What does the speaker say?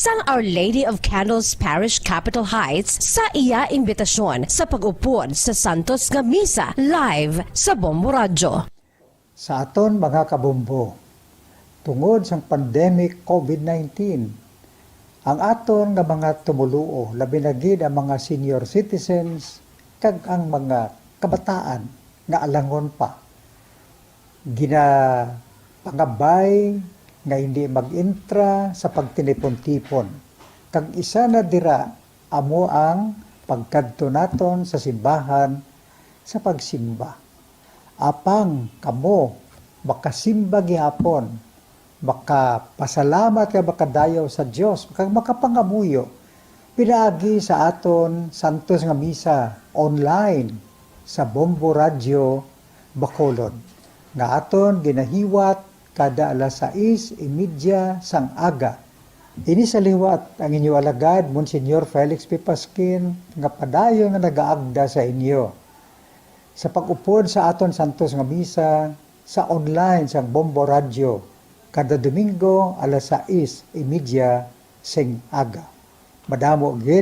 sang Our Lady of Candles Parish Capitol Heights sa iya imbitasyon sa pag-upod sa Santos nga Misa live sa Bombo Radyo. Sa aton mga kabombo, tungod sa pandemic COVID-19, ang aton nga mga tumuluo, labi na gid ang mga senior citizens kag ang mga kabataan nga alangon pa, pangabay nga hindi mag-intra sa pagtinipon-tipon. Kag isa na dira amo ang pagkadto naton sa simbahan sa pagsimba. Apang kamo makasimba gihapon, makapasalamat ka makadayaw sa Dios, makapangamuyo pinaagi sa aton Santos nga Misa online sa Bombo Radyo Bacolod nga aton ginahiwat kada alas 6:30 sang aga. Ini sa liwat ang inyo alagad, Monsignor Felix P. Pasquin, nga padayon nga nagaagda sa inyo. Sa pag-upod sa aton Santos nga Misa, sa online sang Bombo Radyo, kada Domingo alas 6:30 sing aga. Madamo gid